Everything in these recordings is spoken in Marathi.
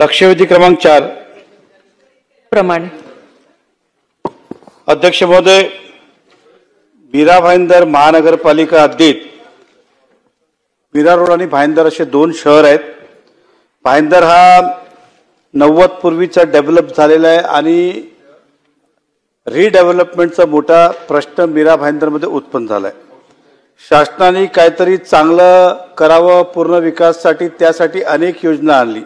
लक्षवेधी क्रमांक 4 प्रमाणे अध्यक्ष महोदय, मीरा भाईंदर महानगरपालिका हद्दीत मीरा रोड आणि भाईंदर असे दोन शहर आहेत। भाईंदर हा 90 पूर्वीचा डेव्हलप झालेला आहे आणि रिडेव्हलपमेंटचा मोठा प्रश्न मीरा भाईंदर मध्ये उत्पन्न झालाय। शासनाने काहीतरी चांगलं करावं पूर्ण विकासासाठी, त्यासाठी अनेक योजना आणली,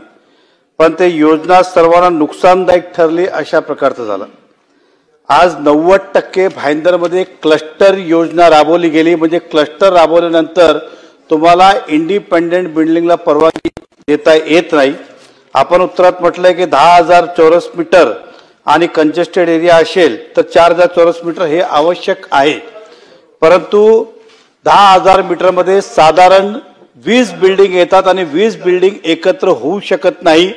पण ते योजना सर्वांना नुकसानदायक ठरली अशा प्रकारचं झालं। आज 90% भाईंदरमध्ये क्लस्टर योजना राबवली गेली, म्हणजे क्लस्टर राबवल्यानंतर तुम्हाला इंडिपेंडेंट बिल्डिंगला परवानगी देता येत नाही। आपण उत्तरात म्हटलंय की 10,000 चौरस मीटर आणि कंजेस्टेड एरिया असेल तर 4,000 चौरस मीटर हे आवश्यक आहे, परंतु 10,000 मीटर मध्ये साधारण 20 बिल्डिंग येतात आणि 20 बिल्डिंग एकत्र होऊ शकत नाही।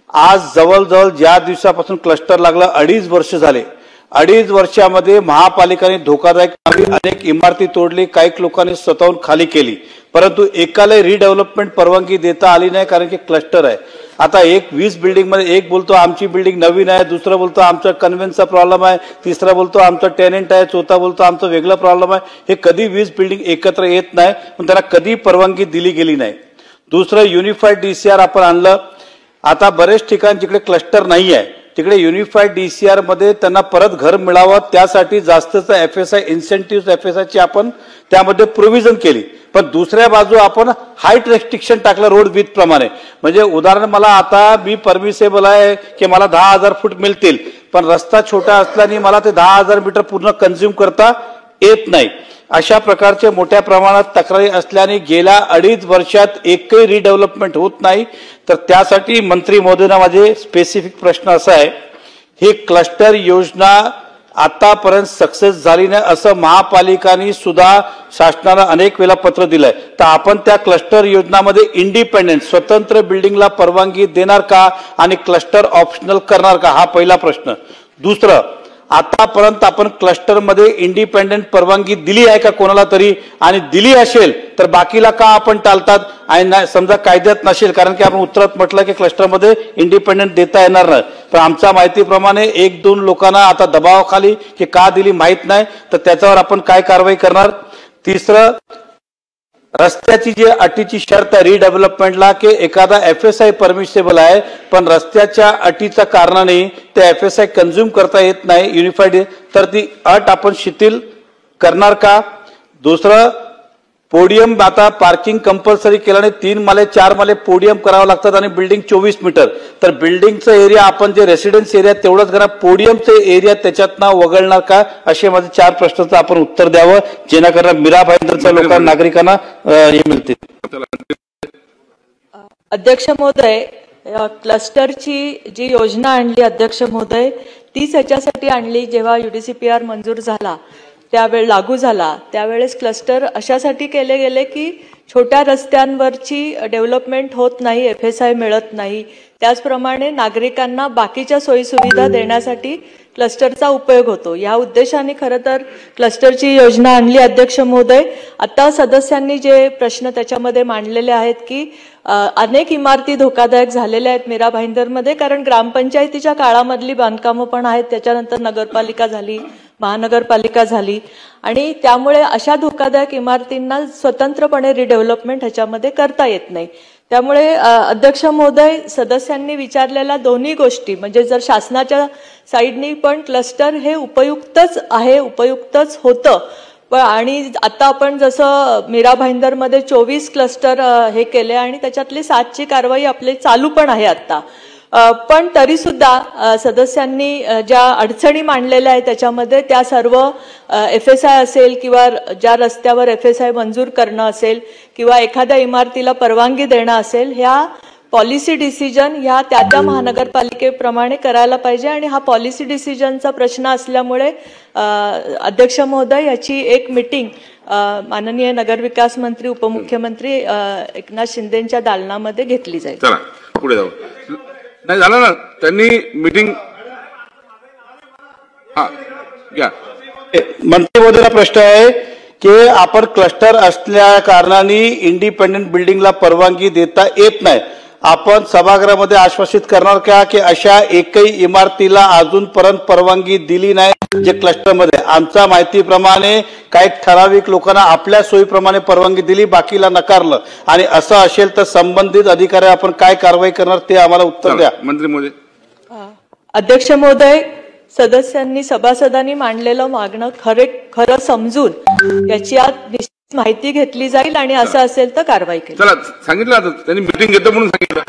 आज जवळजवळ ज्या दिवसापासून क्लस्टर लागला 2.5 वर्ष झाले। 2.5 वर्षामध्ये महापालिकेने धोकादायक अनेक इमारती तोडली, काही लोकांनी स्वतःहून खाली केली, परंतु एकाला रिडेव्हलपमेंट परवानगी देता आली नाही, कारण की क्लस्टर आहे। आता 20 बिल्डिंग मध्ये एक बोलतो आमची बिल्डिंग नवीन आहे, दुसरा बोलतो आमचा कन्व्हेन्सचा प्रॉब्लेम आहे, तिसरा बोलतो आमचा टेनेंट आहे, चौथा बोलतो आमचा वेगळा प्रॉब्लेम आहे। हे कधी 20 बिल्डिंग एकत्र येत नाही, पण त्याला कधी परवानगी दिली गेली नाही। दुसरं युनिफाईड डीसीआर आपण आणलं। आता बरेच ठिकाणी जिकडे क्लस्टर नाही आहे तिकडे युनिफाईड डीसीआर मध्ये त्यांना परत घर मिळावं, त्यासाठी जास्तचा एफएसआय इन्सेंटिव्ह एफएसआयची आपण त्यामध्ये प्रोव्हिजन केली, पण दुसऱ्या बाजू आपण हाईट रेस्ट्रिक्शन टाकलं रोड विथ प्रमाणे। म्हणजे उदाहरण, मला आता मी परमिसेबल आहे की मला 10,000 फूट मिळतील, पण रस्ता छोटा असल्याने मला ते 10,000 मीटर पूर्ण कंझ्युम करता येत नाही। अशा प्रकारचे मोठ्या प्रमाणात तक्रारी असल्याने गेल्या 2.5 वर्षात एकही रिडेव्हलपमेंट होत नाही। तर त्यासाठी मंत्री महोदयांना माझे स्पेसिफिक प्रश्न असा आहे, ही क्लस्टर योजना आतापर्यंत सक्सेस झाली नाही असं महापालिकांनी सुद्धा शासनाला अनेक वेळा पत्र दिलंय, तर आपण त्या क्लस्टर योजनामध्ये इंडिपेंडेंट स्वतंत्र बिल्डिंगला परवानगी देणार का आणि क्लस्टर ऑप्शनल करणार का, हा पहिला प्रश्न। दुसरं, आतापर्यंत आपण क्लस्टर मध्ये इंडिपेंडेंट परवानगी दिली आहे का कोणाला तरी, आणि दिली असेल तर बाकीला का आपण टाळतात, आणि समजा कायद्यात नसेल, कारण की आपण उत्तरात म्हटलं की क्लस्टर मध्ये इंडिपेंडेंट देता येणार नाही, पण आमच्या माहितीप्रमाणे 1-2 लोकांना आता दबावाखाली की का दिली माहित नाही, तर त्याच्यावर आपण काय कारवाई करणार। तिसरं, रस्त्याची जी अटीची शर्त आहे रिडेव्हलपमेंटला की एखादा एफएसआय परमिसेबल आहे, पण रस्त्याच्या अटीच्या कारणाने ते एफएसआय कंझ्युम करता येत नाही युनिफाईड, तर ती अट आपण शिथिल करणार का। दुसरं, पोडियम आता पार्किंग कंपल्सरी केल्याने 3 माले 4 माले पोडियम करावं लागतात आणि बिल्डिंग 24 मीटर, तर बिल्डिंगचा एरिया आपण जे रेसिडेन्स एरिया तेवढंच करा, पोडियमचे एरिया त्याच्यातनं वगळणार का, असे माझे 4 प्रश्नाचं आपण उत्तर द्यावं, जेणेकरून मीरा भाईंदरच्या लोकांना नागरिकांना हे मिळतील। अध्यक्ष महोदय, क्लस्टरची जी योजना आणली अध्यक्ष महोदय, तीच ह्याच्यासाठी आणली जेव्हा UDCPR मंजूर झाला त्यावेळेस लागू झाला, त्यावेळेस क्लस्टर अशासाठी केले गेले की छोट्या रस्त्यांवरची डेव्हलपमेंट होत नाही, एफएसआय मिळत नाही, त्याचप्रमाणे नागरिकांना बाकीच्या सोयीसुविधा देण्यासाठी क्लस्टरचा उपयोग होतो। या उद्देशाने खरं तर क्लस्टरची योजना आणली अध्यक्ष महोदय। आता सदस्यांनी जे प्रश्न त्याच्यामध्ये मांडलेले आहेत की अनेक इमारती धोकादायक झालेल्या आहेत मीरा भाईंदरमध्ये, कारण ग्रामपंचायतीच्या काळामधली बांधकामं पण आहेत, त्याच्यानंतर नगरपालिका झाली, महानगरपालिका झाली, आणि त्यामुळे अशा धोकादायक इमारतींना स्वतंत्रपणे रिडेव्हलपमेंट ह्याच्यामध्ये करता येत नाही। त्यामुळे अध्यक्ष महोदय, सदस्यांनी विचारलेल्या दोन्ही गोष्टी, म्हणजे जर शासनाच्या साईडनी पण क्लस्टर हे उपयुक्तच आहे, उपयुक्तच होतं, आणि आता आपण जसं मीरा भाईंदरमध्ये 24 क्लस्टर हे केले आणि त्याच्यातली 7ची कारवाई आपली चालू पण आहे आता, पण तरी सुद्धा सदस्यांनी ज्या अडचणी मांडलेल्या आहेत त्याच्यामध्ये त्या सर्व एफएसआय असेल किंवा ज्या रस्त्यावर एफएसआय मंजूर करणं असेल किंवा एखाद्या इमारतीला परवानगी देणं असेल, ह्या पॉलिसी डिसिजन ह्या त्या महानगरपालिकेप्रमाणे करायला पाहिजे, आणि हा पॉलिसी डिसिजनचा प्रश्न असल्यामुळे अध्यक्ष महोदय याची एक मीटिंग माननीय नगरविकास मंत्री उपमुख्यमंत्री एकनाथ शिंदेंच्या दालनामध्ये घेतली जाईल। चला पुढे जाऊ, नाही झालं ना त्यांनी मीटिंग, हा घ्या। मंत्री महोदयाला प्रश्न आहे की आपण क्लस्टर असल्या कारणाने इंडिपेंडेंट बिल्डिंगला परवानगी देता येत नाही, आपण सभागृहामध्ये आश्वासित करणार का की अशा एकही इमारतीला अजूनपर्यंत परवानगी दिली नाही जे क्लस्टरमध्ये? आमच्या माहितीप्रमाणे काही ठराविक लोकांना आपल्या सोयीप्रमाणे परवानगी दिली, बाकीला नकारलं, आणि असं असेल तर संबंधित अधिकारी आपण काय कारवाई करणार ते आम्हाला उत्तर द्या. मंत्री महोदय. अध्यक्ष महोदय, सदस्यांनी सभासदांनी मांडलेलं मागणं खरं समजून याची आज निश्चित माहिती घेतली जाईल आणि असं असेल तर कारवाई केली. चला, सांगितलं आता त्यांनी मीटिंग घेतो म्हणून सांगितलं.